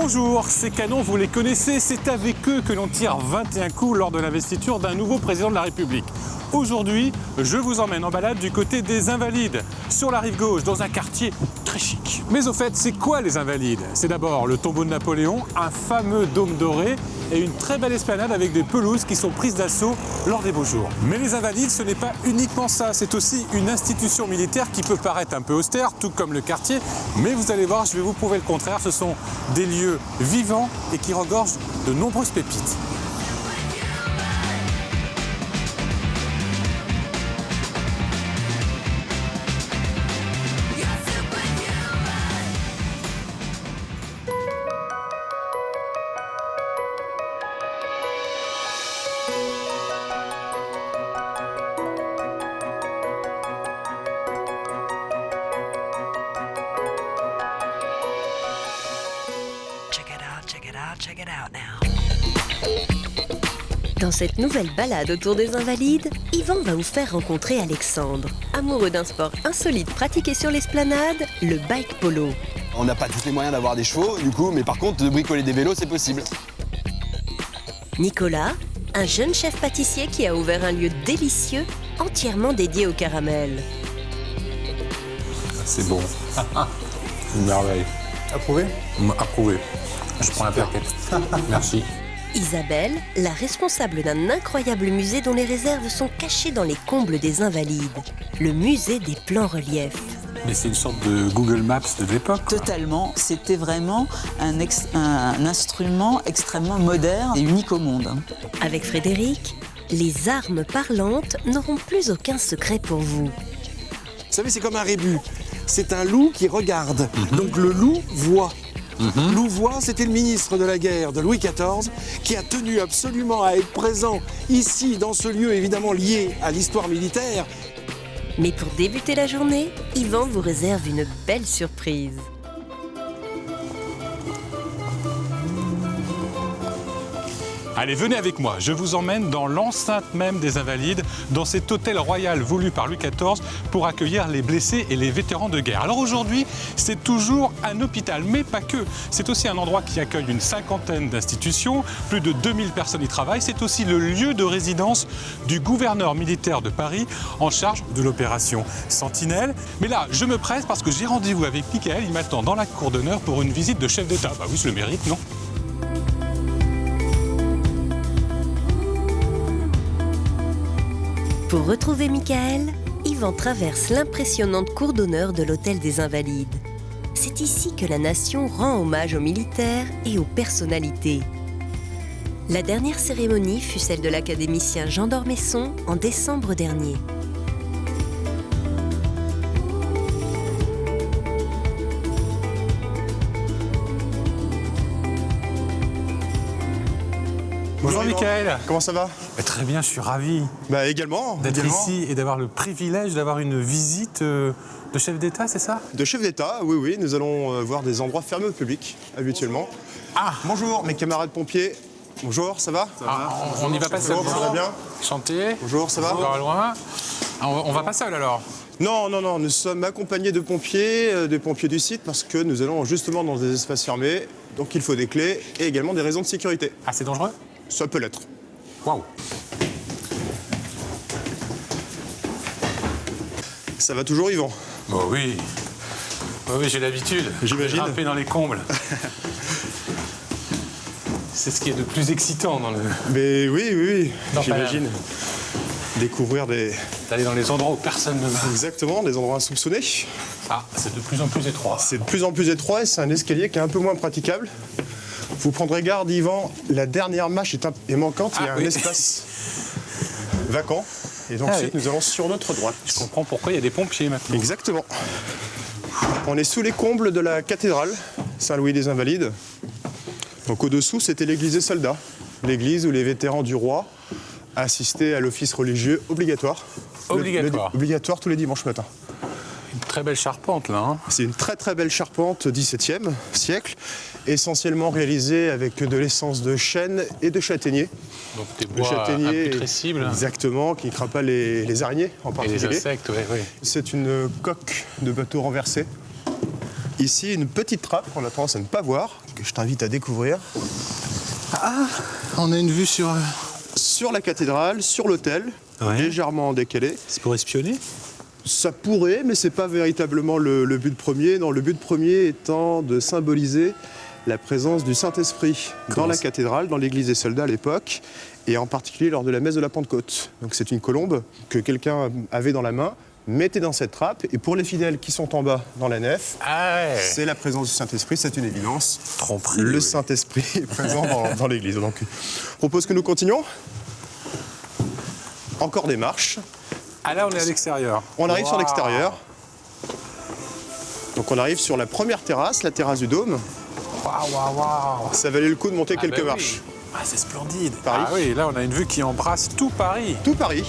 Bonjour, ces canons, vous les connaissez, c'est avec eux que l'on tire 21 coups lors de l'investiture d'un nouveau président de la République. Aujourd'hui, je vous emmène en balade du côté des Invalides, sur la rive gauche, dans un quartier très chic. Mais au fait, c'est quoi les Invalides? C'est d'abord le tombeau de Napoléon, un fameux dôme doré et une très belle esplanade avec des pelouses qui sont prises d'assaut lors des beaux jours. Mais les Invalides, ce n'est pas uniquement ça, c'est aussi une institution militaire qui peut paraître un peu austère, tout comme le quartier, mais vous allez voir, je vais vous prouver le contraire, ce sont des lieux vivants et qui regorgent de nombreuses pépites. Check it out now. Dans cette nouvelle balade autour des Invalides, Yvan va vous faire rencontrer Alexandre, amoureux d'un sport insolite pratiqué sur l'esplanade, le bike polo. On n'a pas tous les moyens d'avoir des chevaux, du coup, mais par contre, de bricoler des vélos, c'est possible. Nicolas, un jeune chef pâtissier qui a ouvert un lieu délicieux, entièrement dédié au caramel. C'est bon. Une merveille. Approuvé? Approuvé. Je prends la plaquette. Merci. Isabelle, la responsable d'un incroyable musée dont les réserves sont cachées dans les combles des Invalides, le musée des plans reliefs. Mais c'est une sorte de Google Maps de l'époque. Totalement, c'était vraiment un instrument extrêmement moderne et unique au monde. Avec Frédéric, les armes parlantes n'auront plus aucun secret pour vous. Vous savez, c'est comme un rébus. C'est un loup qui regarde. Donc le loup voit. Louvois, c'était le ministre de la guerre de Louis XIV qui a tenu absolument à être présent ici, dans ce lieu évidemment lié à l'histoire militaire. Mais pour débuter la journée, Yvan vous réserve une belle surprise. Allez, venez avec moi, je vous emmène dans l'enceinte même des Invalides, dans cet hôtel royal voulu par Louis XIV pour accueillir les blessés et les vétérans de guerre. Alors aujourd'hui, c'est toujours un hôpital, mais pas que. C'est aussi un endroit qui accueille une cinquantaine d'institutions, plus de 2000 personnes y travaillent. C'est aussi le lieu de résidence du gouverneur militaire de Paris en charge de l'opération Sentinelle. Mais là, je me presse parce que j'ai rendez-vous avec Michael, il m'attend dans la cour d'honneur pour une visite de chef d'État. Bah oui, je le mérite, non ? Pour retrouver Michael, Yvan traverse l'impressionnante cour d'honneur de l'Hôtel des Invalides. C'est ici que la nation rend hommage aux militaires et aux personnalités. La dernière cérémonie fut celle de l'académicien Jean d'Ormesson en décembre dernier. Bonjour Michael. Comment ça va? Très bien, je suis ravi Également. d'être ici et d'avoir le privilège d'avoir une visite de chef d'État, c'est ça? De chef d'État, oui, oui. Nous allons voir des endroits fermés au public, habituellement. Ah, Bonjour, mes camarades pompiers. Bonjour, ça va? on y va pas seul. Bonjour, ça va bien? Chanter. Bonjour, ça va? Encore loin. On va pas seul alors? Non, non, non, nous sommes accompagnés de pompiers, des pompiers du site, parce que nous allons justement dans des espaces fermés, donc il faut des clés et également des raisons de sécurité. Ah, c'est dangereux? Ça peut l'être. Waouh. Ça va toujours, Yvan? Bon oui. Oui, j'ai l'habitude. J'imagine. De grimper dans les combles. C'est ce qui est de plus excitant dans le... Mais oui, oui, oui, Non, j'imagine. Découvrir des... D'aller dans les endroits où personne ne va. Exactement, des endroits insoupçonnés. Ah, c'est de plus en plus étroit. C'est de plus en plus étroit et c'est un escalier qui est un peu moins praticable. Vous prendrez garde, Yvan, la dernière marche est manquante, il y a un espace vacant. Et donc ensuite, nous allons sur notre droite. Je comprends pourquoi il y a des pompiers maintenant. Exactement. On est sous les combles de la cathédrale Saint-Louis des Invalides. Donc au-dessous, c'était l'église des soldats. L'église où les vétérans du roi assistaient à l'office religieux obligatoire. Obligatoire. Obligatoire tous les dimanches matins. Une très belle charpente là. Hein. C'est une très très belle charpente 17e siècle, essentiellement réalisée avec de l'essence de chêne et de châtaignier. Donc des Le bois châtaignier, imputrescibles. exactement, qui ne craint pas les araignées en Et particulier. les insectes, oui, oui. C'est une coque de bateau renversé. Ici, une petite trappe qu'on a tendance à ne pas voir, que je t'invite à découvrir. On a une vue sur... Sur la cathédrale, sur l'autel, légèrement décalé. C'est pour espionner? Ça pourrait, mais c'est pas véritablement le but premier. Non, le but premier étant de symboliser la présence du Saint-Esprit dans la cathédrale, dans l'église des soldats à l'époque, et en particulier lors de la messe de la Pentecôte. Donc c'est une colombe que quelqu'un avait dans la main, mettait dans cette trappe, et pour les fidèles qui sont en bas dans la nef, c'est la présence du Saint-Esprit, c'est une évidence. Tromperie, le Saint-Esprit est présent dans l'église. Donc je propose que nous continuions. Encore des marches. Ah là, on est à l'extérieur. On arrive sur l'extérieur. Donc on arrive sur la première terrasse, la terrasse du Dôme. Waouh. Ça valait le coup de monter quelques marches. Ah, c'est splendide. Paris. Ah oui, là, on a une vue qui embrasse tout Paris. Tout Paris.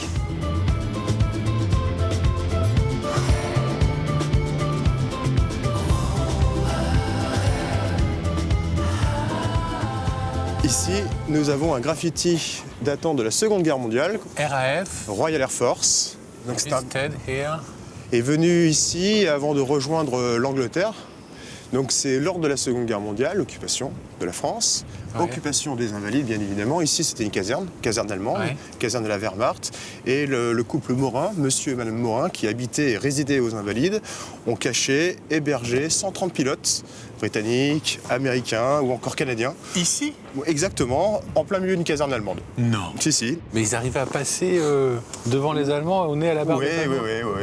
Ici, nous avons un graffiti datant de la Seconde Guerre mondiale, RAF, Royal Air Force. Donc c'est un- visited here. est venu ici avant de rejoindre l'Angleterre. Donc c'est lors de la Seconde Guerre mondiale, l'occupation de la France, occupation des Invalides bien évidemment. Ici c'était une caserne allemande, caserne de la Wehrmacht. Et le couple Morin, monsieur et madame Morin, qui habitaient et résidaient aux Invalides, ont caché, hébergé 130 pilotes britanniques, américains ou encore canadiens. Ici? Exactement, en plein milieu d'une caserne allemande. Non. Si. Mais ils arrivaient à passer devant les Allemands au nez à la barre Oui. des panneaux.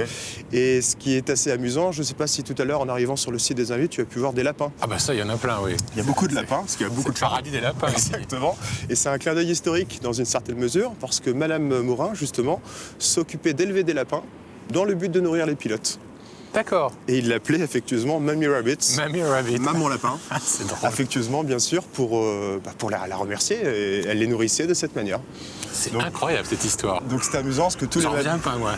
Et ce qui est assez amusant, je ne sais pas si tout à l'heure, en arrivant sur le site des Invalides, tu as pu voir des lapins. Ah bah ça, il y en a plein, oui. Il y a beaucoup de lapins, parce qu'il y a beaucoup de paradis des lapins. ici. Exactement. Et c'est un clin d'œil historique dans une certaine mesure, parce que Madame Morin, justement, s'occupait d'élever des lapins dans le but de nourrir les pilotes. D'accord. Et il l'appelait affectueusement Mammy Rabbit. Mammy Rabbit. Maman lapin. C'est drôle. Affectueusement, bien sûr, pour la remercier. Et elle les nourrissait de cette manière. C'est Donc- incroyable cette histoire. Donc c'est amusant, parce que tous J'en les reviens pas, moi.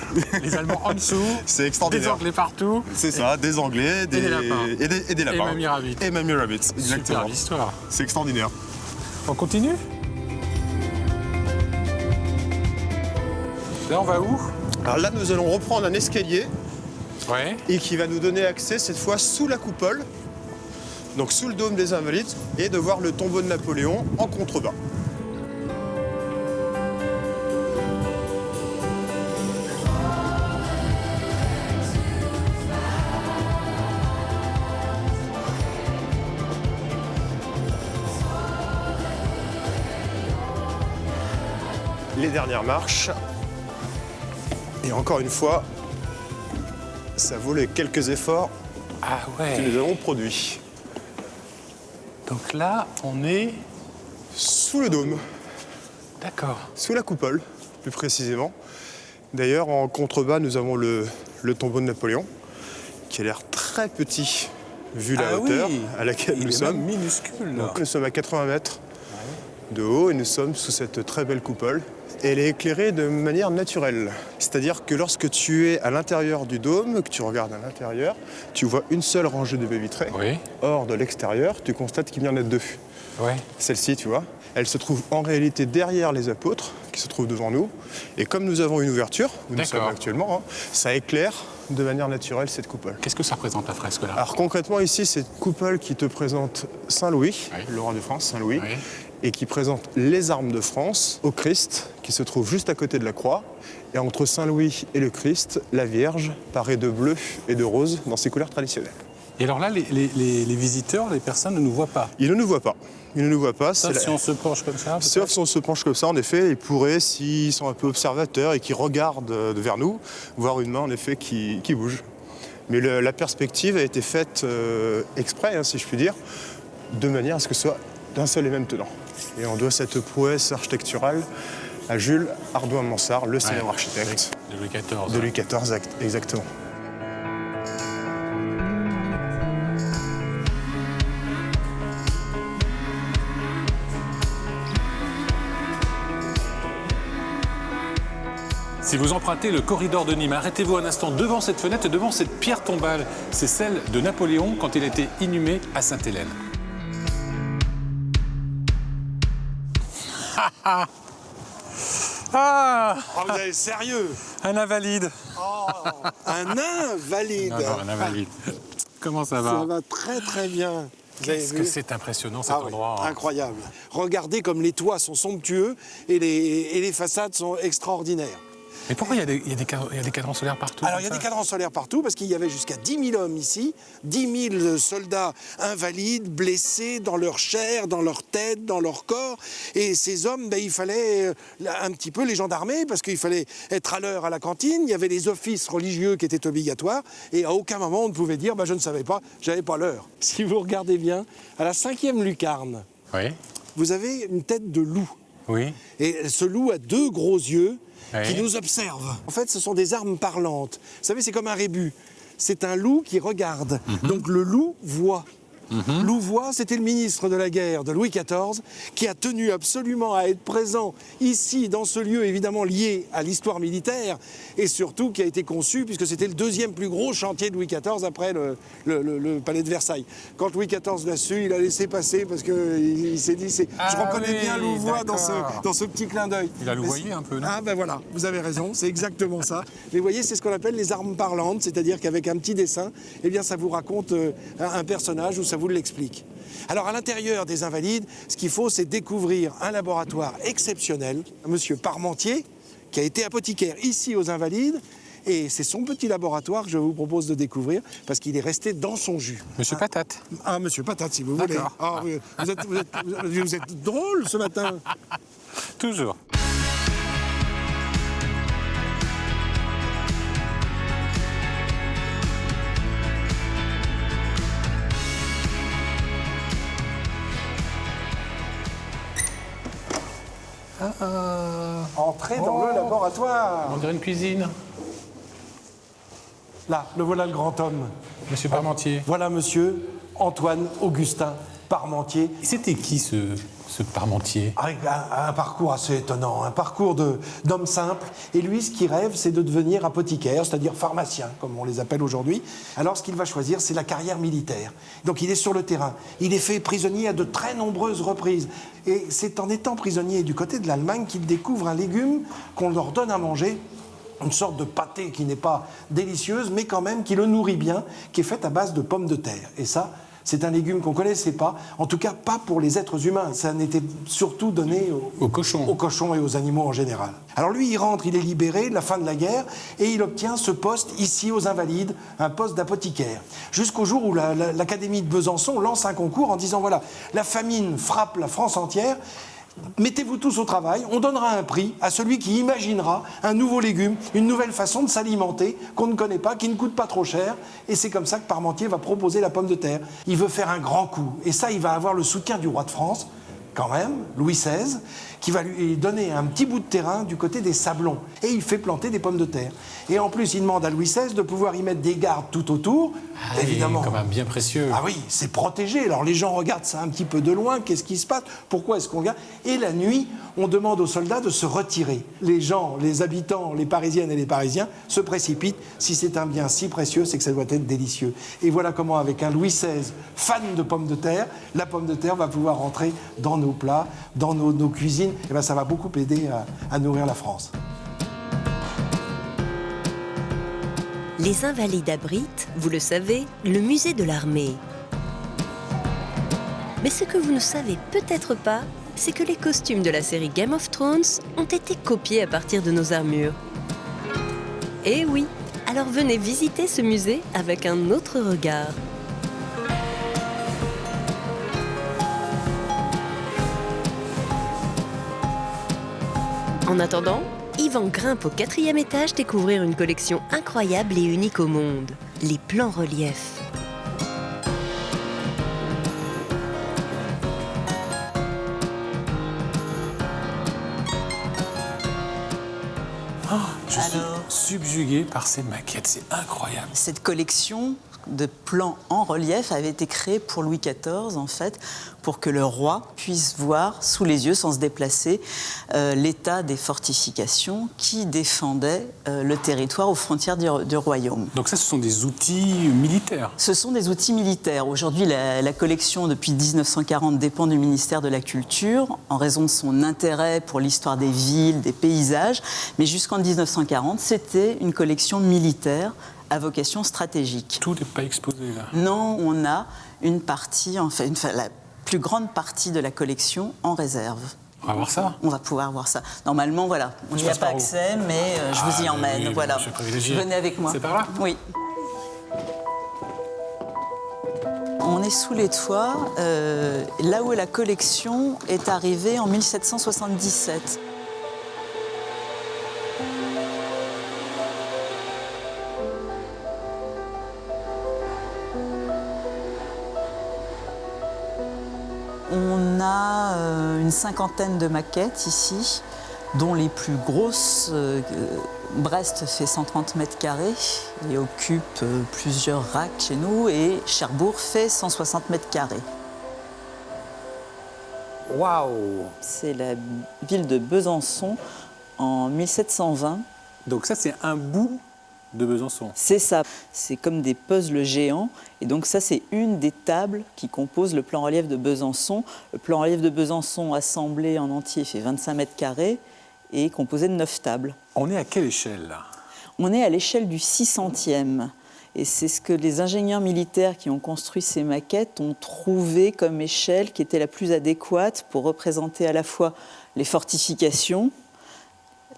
Les Allemands en dessous, C'est des extraordinaire. Anglais partout. C'est ça, des Anglais, des lapins. et des lapins. Mammy Rabbit. Et Mammy Rabbit, exactement. Superbe histoire. C'est extraordinaire. On continue? Là, on va où? Alors là, nous allons reprendre un escalier Ouais. et qui va nous donner accès cette fois sous la coupole, donc sous le dôme des Invalides, et de voir le tombeau de Napoléon en contrebas. Les dernières marches. Et encore une fois, ça vaut les quelques efforts Ah que ouais. nous avons produits. Donc là, on est... Sous le dôme, D'accord. sous la coupole, plus précisément. D'ailleurs, en contrebas, nous avons le tombeau de Napoléon, qui a l'air très petit, vu la hauteur à laquelle Il nous est sommes. même minuscule, là. Donc, nous sommes à 80 mètres de haut et nous sommes sous cette très belle coupole. Et elle est éclairée de manière naturelle. C'est-à-dire que lorsque tu es à l'intérieur du dôme, que tu regardes à l'intérieur, tu vois une seule rangée de baies vitrées. Oui. Or, de l'extérieur, tu constates qu'il y en a deux. Ouais. Celle-ci, tu vois, elle se trouve en réalité derrière les apôtres, qui se trouvent devant nous. Et comme nous avons une ouverture, où nous sommes D'accord. actuellement, ça éclaire de manière naturelle cette coupole. Qu'est-ce que ça représente, la fresque, là? Alors concrètement, ici, c'est une coupole qui te présente Saint-Louis, Oui. le roi de France, Saint-Louis, Oui. et qui présente les armes de France au Christ, qui se trouve juste à côté de la croix. Et entre Saint-Louis et le Christ, la Vierge paraît de bleu et de rose dans ses couleurs traditionnelles. Et alors là, les visiteurs, les personnes ne nous voient pas. Ils ne nous voient pas. Ils ne nous voient pas. Sauf c'est si la- on se penche comme ça. Sauf si on se penche comme ça, en effet, ils pourraient, s'ils sont un peu observateurs et qui regardent vers nous, voir une main, en effet, qui bouge. Mais la perspective a été faite exprès, hein, si je puis dire, de manière à ce que ce soit d'un seul et même tenant. Et on doit cette prouesse architecturale à Jules Hardouin-Mansart, le célèbre architecte De Louis XIV. de Louis XIV, exactement. Si vous empruntez le corridor de Nîmes, arrêtez-vous un instant devant cette fenêtre et devant cette pierre tombale. C'est celle de Napoléon quand il était inhumé à Sainte-Hélène. Ah, Oh, vous êtes sérieux? un invalide. Un invalide. Non, un invalide. Comment ça va? Ça va très très bien. Vous avez Qu'est-ce vu que c'est impressionnant cet Ah oui, endroit. incroyable. Regardez comme les toits sont somptueux et les façades sont extraordinaires. Mais pourquoi il y a des cadrans solaires partout? Alors, il y a comme des ça cadrans solaires partout parce qu'il y avait jusqu'à 10 000 hommes ici, 10 000 soldats invalides, blessés dans leur chair, dans leur tête, dans leur corps. Et ces hommes, il fallait un petit peu les gendarmer parce qu'il fallait être à l'heure à la cantine. Il y avait les offices religieux qui étaient obligatoires. Et à aucun moment, on ne pouvait dire je ne savais pas, j'avais pas l'heure. Si vous regardez bien, à la 5e lucarne, Oui, vous avez une tête de loup. oui. Et ce loup a 2 gros yeux qui Oui. nous observent. En fait, ce sont des armes parlantes. Vous savez, c'est comme un rébus. C'est un loup qui regarde. Donc le loup voit. Louvois, c'était le ministre de la guerre de Louis XIV, qui a tenu absolument à être présent ici, dans ce lieu évidemment lié à l'histoire militaire, et surtout qui a été conçu, puisque c'était le 2e plus gros chantier de Louis XIV après le palais de Versailles. Quand Louis XIV l'a su, il a laissé passer, parce qu'il s'est dit, je reconnais bien Louvois dans ce petit clin d'œil. Il a louvoyé un peu, non? Ah ben voilà, vous avez raison, c'est exactement ça. Mais vous voyez, c'est ce qu'on appelle les armes parlantes, c'est-à-dire qu'avec un petit dessin, eh bien ça vous raconte un personnage ou ça vous l'explique. Alors à l'intérieur des Invalides, ce qu'il faut, c'est découvrir un laboratoire exceptionnel, monsieur Parmentier, qui a été apothicaire ici aux Invalides, et c'est son petit laboratoire que je vous propose de découvrir, parce qu'il est resté dans son jus. Monsieur Patate. Ah, monsieur Patate, si vous voulez. D'accord. Ah, vous êtes drôle ce matin. Toujours. Entrez dans le laboratoire. On dirait une cuisine. Là, le voilà le grand homme. Monsieur Parmentier. Voilà monsieur Antoine Augustin Parmentier. Et c'était qui ce Parmentier? Avec un parcours assez étonnant, un parcours d'homme simple. Et lui, ce qu'il rêve, c'est de devenir apothicaire, c'est-à-dire pharmacien, comme on les appelle aujourd'hui. Alors, ce qu'il va choisir, c'est la carrière militaire. Donc, il est sur le terrain. Il est fait prisonnier à de très nombreuses reprises. Et c'est en étant prisonnier du côté de l'Allemagne qu'il découvre un légume qu'on leur donne à manger, une sorte de pâté qui n'est pas délicieuse, mais quand même qui le nourrit bien, qui est faite à base de pommes de terre. Et ça, c'est un légume qu'on ne connaissait pas, en tout cas pas pour les êtres humains. Ça n'était surtout donné aux cochons et aux animaux en général. Alors lui, il rentre, il est libéré de la fin de la guerre, et il obtient ce poste ici aux Invalides, un poste d'apothicaire. Jusqu'au jour où l'Académie de Besançon lance un concours en disant, voilà, la famine frappe la France entière, mettez-vous tous au travail, on donnera un prix à celui qui imaginera un nouveau légume, une nouvelle façon de s'alimenter qu'on ne connaît pas, qui ne coûte pas trop cher. Et c'est comme ça que Parmentier va proposer la pomme de terre. Il veut faire un grand coup. Et ça, il va avoir le soutien du roi de France, quand même, Louis XVI, qui va lui donner un petit bout de terrain du côté des Sablons. Et il fait planter des pommes de terre. Et en plus, il demande à Louis XVI de pouvoir y mettre des gardes tout autour. Ah, évidemment. Quand même bien précieux. Ah oui, c'est protégé. Alors les gens regardent ça un petit peu de loin. Qu'est-ce qui se passe? Pourquoi est-ce qu'on regarde? Et la nuit, on demande aux soldats de se retirer. Les gens, les habitants, les Parisiennes et les Parisiens se précipitent. Si c'est un bien si précieux, c'est que ça doit être délicieux. Et voilà comment, avec un Louis XVI fan de pommes de terre, la pomme de terre va pouvoir rentrer dans nos plats, dans nos cuisines. Et bien, ça va beaucoup aider à nourrir la France. Les Invalides abritent, vous le savez, le musée de l'armée. Mais ce que vous ne savez peut-être pas, c'est que les costumes de la série Game of Thrones ont été copiés à partir de nos armures. Eh oui, alors venez visiter ce musée avec un autre regard. En attendant, Yvan grimpe au 4e étage découvrir une collection incroyable et unique au monde, les plans reliefs. Je suis subjugué par ces maquettes, c'est incroyable. Cette collection de plans en relief avait été créée pour Louis XIV, en fait, pour que le roi puisse voir sous les yeux, sans se déplacer, l'état des fortifications qui défendaient le territoire aux frontières du royaume. Donc ça, ce sont des outils militaires. Ce sont des outils militaires. Aujourd'hui, la collection, depuis 1940, dépend du ministère de la Culture, en raison de son intérêt pour l'histoire des villes, des paysages. Mais jusqu'en 1940, c'était une collection militaire à vocation stratégique. Tout n'est pas exposé là. Non, on a une partie, la plus grande partie de la collection en réserve. On va voir ça. On va pouvoir voir ça. Normalement, voilà, on n'y a pas accès, mais je vous y emmène. Oui, voilà. je suis privilégié. Venez avec moi. C'est par là? Oui. On est sous les toits, là où la collection est arrivée en 1777. On a une cinquantaine de maquettes ici, dont les plus grosses, Brest fait 130 mètres carrés et occupe plusieurs racks chez nous, et Cherbourg fait 160 mètres carrés. Waouh! C'est la ville de Besançon en 1720. Donc ça, c'est un bout de Besançon. C'est ça, c'est comme des puzzles géants. Et donc ça, c'est une des tables qui composent le plan relief de Besançon. Le plan relief de Besançon assemblé en entier fait 25 mètres carrés et est composé de 9 tables. On est à quelle échelle là? On est à l'échelle du 600e. Et c'est ce que les ingénieurs militaires qui ont construit ces maquettes ont trouvé comme échelle qui était la plus adéquate pour représenter à la fois les fortifications,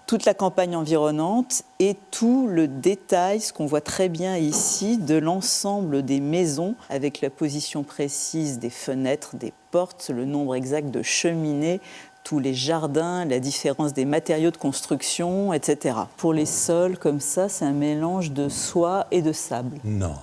toute la campagne environnante et tout le détail, ce qu'on voit très bien ici, de l'ensemble des maisons, avec la position précise des fenêtres, des portes, le nombre exact de cheminées, tous les jardins, la différence des matériaux de construction, etc. Pour les sols, comme ça, c'est un mélange de soie et de sable. Non.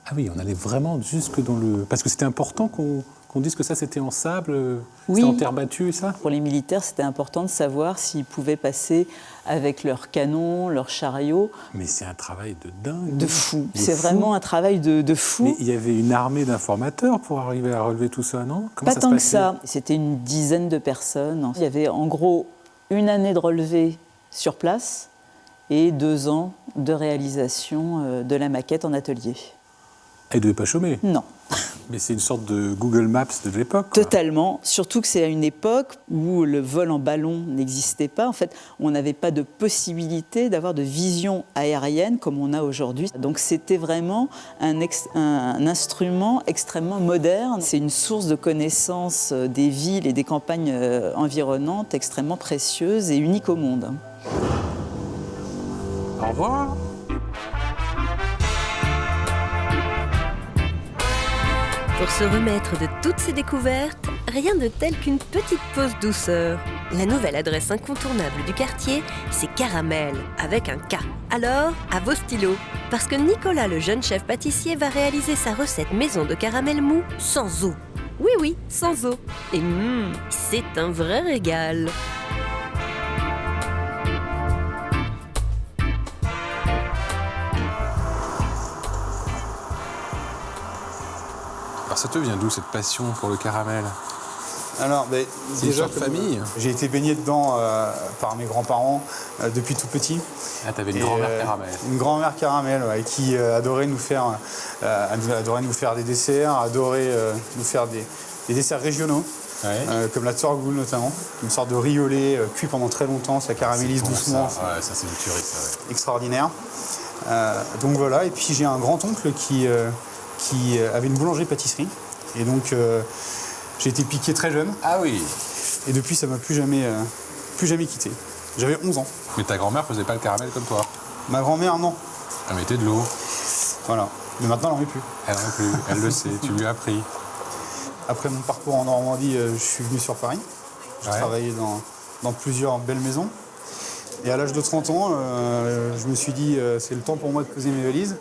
Ah oui, on allait vraiment jusque dans le... Parce que c'était important qu'on dise que ça, c'était en sable, Oui. c'était en terre battue et ça? Pour les militaires, c'était important de savoir s'ils pouvaient passer avec leurs canons, leurs chariots. Mais c'est un travail de dingue. De fou. De C'est fou. vraiment un travail de fou. Mais il y avait une armée d'informateurs pour arriver à relever tout ça, non? Comment Pas ça tant se que passait? ça. C'était une dizaine de personnes. Il y avait en gros une année de relevé sur place et 2 ans de réalisation de la maquette en atelier. Elle ne devait pas chômer. Non. Mais c'est une sorte de Google Maps de l'époque, quoi. Totalement, surtout que c'est à une époque où le vol en ballon n'existait pas. En fait, on n'avait pas de possibilité d'avoir de vision aérienne comme on a aujourd'hui. Donc c'était vraiment un instrument extrêmement moderne. C'est une source de connaissance des villes et des campagnes environnantes extrêmement précieuse et unique au monde. Au revoir. Pour se remettre de toutes ces découvertes, rien de tel qu'une petite pause douceur. La nouvelle adresse incontournable du quartier, c'est Caramel, avec un K. Alors, à vos stylos, parce que Nicolas, le jeune chef pâtissier, va réaliser sa recette maison de caramel mou sans eau. Oui, oui, sans eau. Et c'est un vrai régal. Alors ça te vient d'où cette passion pour le caramel? Alors, C'est une sorte de famille. J'ai été baigné dedans par mes grands-parents depuis tout petit. Ah, t'avais une Et, grand-mère caramel. Une grand-mère caramel, ouais, qui adorait nous faire des desserts, adorait nous faire des desserts régionaux, comme la torgoule notamment, une sorte de riz au lait cuit pendant très longtemps, ça caramélise C'est bon, doucement, Ça, ouais, ça c'est une tuerie, ça. Ouais. extraordinaire. Donc voilà, et puis j'ai un grand-oncle qui avait une boulangerie-pâtisserie, et donc j'ai été piqué très jeune, Ah oui. et depuis ça m'a plus jamais quitté. J'avais 11 ans. Mais ta grand-mère faisait pas le caramel comme toi. Ma grand-mère, non. Elle mettait de l'eau. Voilà. Mais maintenant, elle n'en met plus. Elle non plus. Elle le sait. Tu lui as appris. Après mon parcours en Normandie, je suis venu sur Paris. J'ai Ouais. travaillé dans plusieurs belles maisons. Et à l'âge de 30 ans, je me suis dit, c'est le temps pour moi de poser mes valises.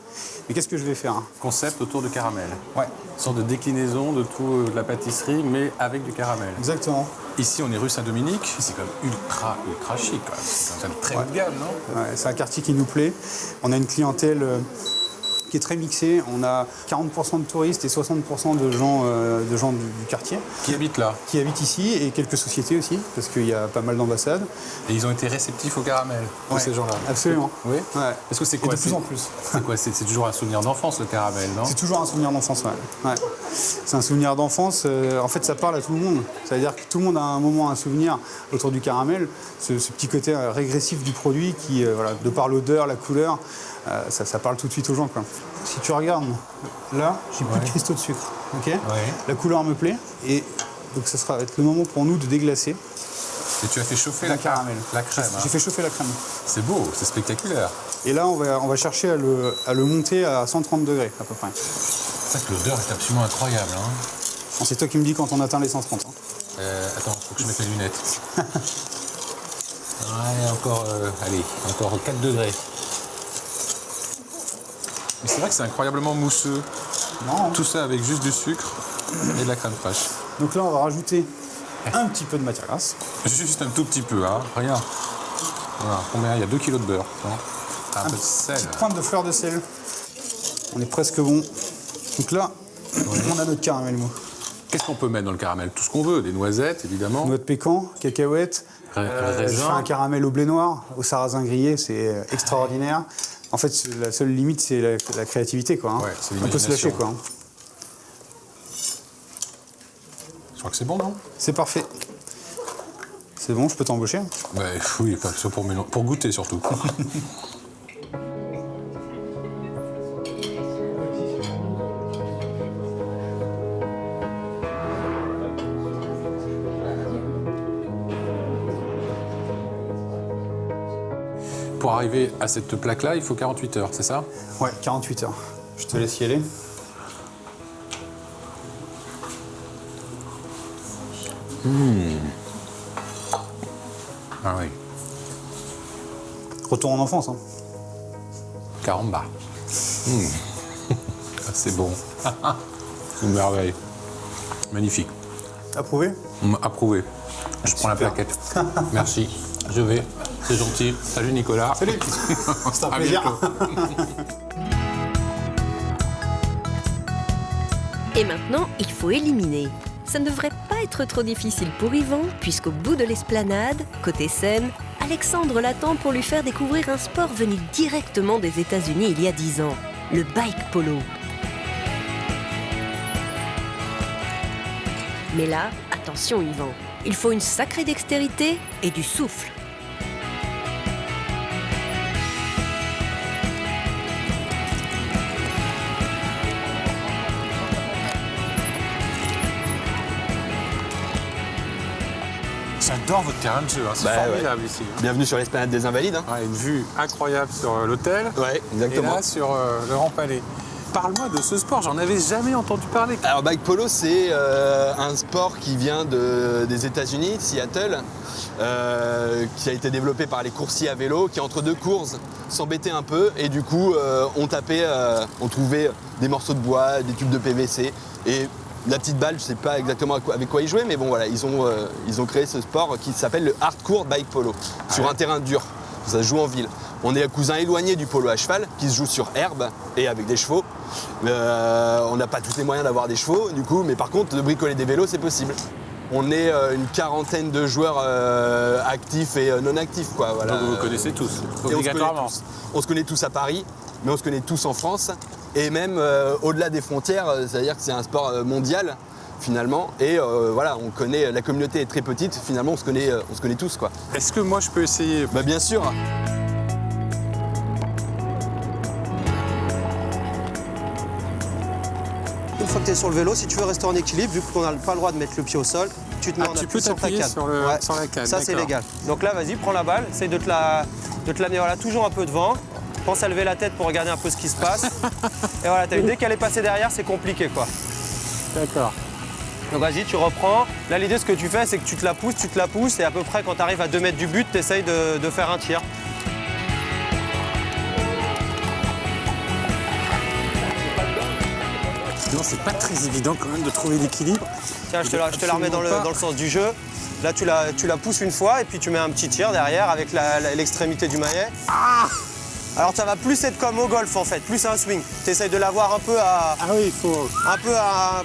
Mais qu'est-ce que je vais faire? Concept autour de caramel. Ouais, Une sorte de déclinaison de tout de la pâtisserie, mais avec du caramel. exactement. Ici, on est rue Saint-Dominique. C'est quand même ultra chic. Quoi. C'est un très haut de gamme, non? Ouais, c'est un quartier qui nous plaît. On a une clientèle qui est très mixée. On a 40% de touristes et 60% de gens du quartier Qui habite là. qui habitent ici, et quelques sociétés aussi, parce qu'il y a pas mal d'ambassades. Et ils ont été réceptifs au caramel, tous Ouais, ces gens-là. absolument. Oui. Ouais. Est-ce que c'est Et quoi de plus en plus. C'est quoi? C'est toujours un souvenir d'enfance, le caramel, non? C'est toujours un souvenir d'enfance, ouais. Ouais. C'est un souvenir d'enfance. En fait, ça parle à tout le monde. C'est-à-dire que tout le monde a à un moment un souvenir autour du caramel. Ce petit côté régressif du produit qui, voilà, de par l'odeur, la couleur, ça parle tout de suite aux gens, quoi. Si tu regardes, là, j'ai plus de cristaux de sucre. Ok. La couleur me plaît. Et donc, ça sera être le moment pour nous de déglacer. Et tu as fait chauffer la caramel. La crème. J'ai fait chauffer la crème. C'est beau, c'est spectaculaire. Et là, on va chercher à le monter à 130 degrés, à peu près. C'est vrai que l'odeur est absolument incroyable. Hein. Bon, c'est toi qui me dis quand on atteint les 130. Hein. Attends, il faut que je mette les lunettes. Ouais, encore, allez, encore 4 degrés. Mais c'est vrai que c'est incroyablement mousseux. Non. Tout ça avec juste du sucre et de la crème fraîche. Donc là, on va rajouter un petit peu de matière grasse. Juste un tout petit peu, hein. Rien. Voilà, combien? Il y a 2 kilos de beurre. Un peu de sel. Petite pointe de fleur de sel. On est presque bon. Donc là, on a notre caramel mou. Qu'est-ce qu'on peut mettre dans le caramel? Tout ce qu'on veut, des noisettes, évidemment. Noix de pécan, cacahuètes. Je fais un caramel au blé noir, au sarrasin grillé, c'est extraordinaire. En fait, la seule limite, c'est la créativité, quoi. Hein. Ouais, c'est on peut se lâcher, quoi. Hein. Je crois que c'est bon, non? C'est parfait. C'est bon, je peux t'embaucher? Bah, oui, pour goûter surtout. Pour arriver à cette plaque-là, il faut 48 heures, c'est ça? Ouais, 48 heures. Je te laisse y aller. Ah oui. Retour en enfance, hein. Caramba. C'est bon. Une merveille. Magnifique. Approuvé? Approuvé. Je prends la plaquette. Merci. Je vais. C'est gentil. Salut Nicolas. Salut. C'est un À plaisir. Et maintenant, il faut éliminer. Ça ne devrait pas être trop difficile pour Yvan, puisqu'au bout de l'esplanade, côté Seine, Alexandre l'attend pour lui faire découvrir un sport venu directement des États-Unis il y a 10 ans, le bike polo. Mais là, attention Yvan, il faut une sacrée dextérité et du souffle. J'adore votre terrain de jeu, hein. C'est Bah, formidable ici. Hein. Bienvenue sur l'esplanade des Invalides. Hein. Ouais, une vue incroyable sur l'hôtel. Ouais, Et exactement. là, sur le Grand Palais. Parle-moi de ce sport, j'en avais jamais entendu parler. Alors bike polo, c'est un sport qui vient des États-Unis, de Seattle, qui a été développé par les coursiers à vélo, qui entre deux courses s'embêtaient un peu et du coup on trouvait des morceaux de bois, des tubes de PVC et la petite balle, je sais pas exactement avec quoi ils jouaient, mais bon voilà, ils ont créé ce sport qui s'appelle le hardcore bike polo, sur un terrain dur. Ça se joue en ville. On est un cousin éloigné du polo à cheval, qui se joue sur herbe et avec des chevaux. On n'a pas tous les moyens d'avoir des chevaux, du coup, mais par contre, de bricoler des vélos, c'est possible. On est une quarantaine de joueurs actifs et non actifs, quoi. Voilà. Donc vous vous connaissez tous, Et obligatoirement. on se connaît tous à Paris, mais on se connaît tous en France. Et même au-delà des frontières, c'est-à-dire que c'est un sport mondial, finalement. Et voilà, on connaît, la communauté est très petite, finalement, on se connaît tous, quoi. Est-ce que moi je peux essayer? Bah bien sûr. Une fois que tu es sur le vélo, si tu veux rester en équilibre, vu qu'on n'a pas le droit de mettre le pied au sol, tu te mets en tu appui peux sur ta t'appuyer canne. sur la canne. Ça, c'est d'accord. légal. Donc là, vas-y, prends la balle, essaye de te l'amener voilà, toujours un peu devant. Pense à lever la tête pour regarder un peu ce qui se passe. Et voilà, t'as vu, dès qu'elle est passée derrière, c'est compliqué, quoi. D'accord. Donc vas-y, tu reprends. Là, l'idée, ce que tu fais, c'est que tu te la pousses, et à peu près quand tu arrives à 2 mètres du but, tu essayes de faire un tir. Non, c'est pas très évident quand même de trouver l'équilibre. Tiens, je te la remets dans le sens du jeu. Là, tu la pousses une fois, et puis tu mets un petit tir derrière avec l'extrémité du maillet. Alors ça va plus être comme au golf en fait, plus un swing. Tu essayes de l'avoir un peu à... Ah oui, il faut... Un peu à...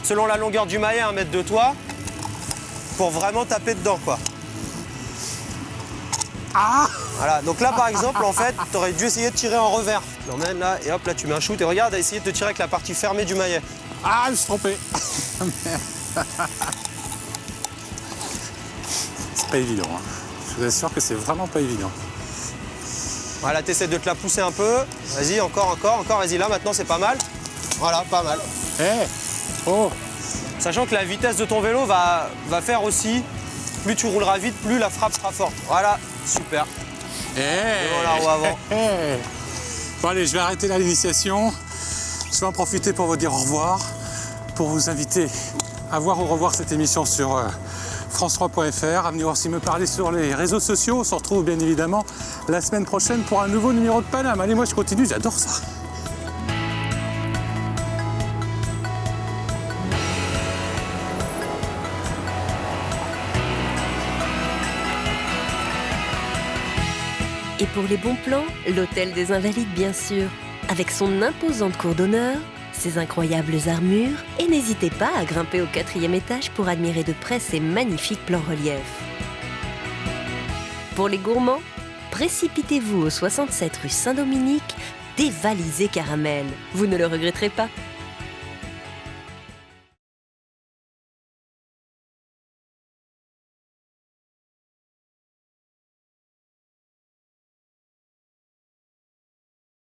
Selon la longueur du maillet, 1 mètre de toi, pour vraiment taper dedans, quoi. Voilà, donc là par exemple, en fait, tu aurais dû essayer de tirer en revers. Tu l'emmènes là, et hop, là tu mets un shoot, et regarde, essayer de te tirer avec la partie fermée du maillet. Ah, je me suis trompé. C'est pas évident, hein. Je vous assure que c'est vraiment pas évident. Voilà, t'essaies de te la pousser un peu. Vas-y, encore, vas-y, là, maintenant, c'est pas mal. Voilà, pas mal. Oh. Sachant que la vitesse de ton vélo va faire aussi, plus tu rouleras vite, plus la frappe sera forte. Voilà, super. Devant la roue avant. Bon allez, je vais arrêter là l'initiation. Je vais en profiter pour vous dire au revoir, pour vous inviter à voir ou revoir cette émission sur France3.fr, à venir aussi me parler sur les réseaux sociaux. On se retrouve bien évidemment la semaine prochaine pour un nouveau numéro de Paname. Allez, moi je continue, j'adore ça. Et pour les bons plans, l'Hôtel des Invalides bien sûr, avec son imposante cour d'honneur, ses incroyables armures, et n'hésitez pas à grimper au 4e étage pour admirer de près ces magnifiques plans reliefs. Pour les gourmands, précipitez-vous au 67 rue Saint-Dominique, dévalisez caramel, vous ne le regretterez pas.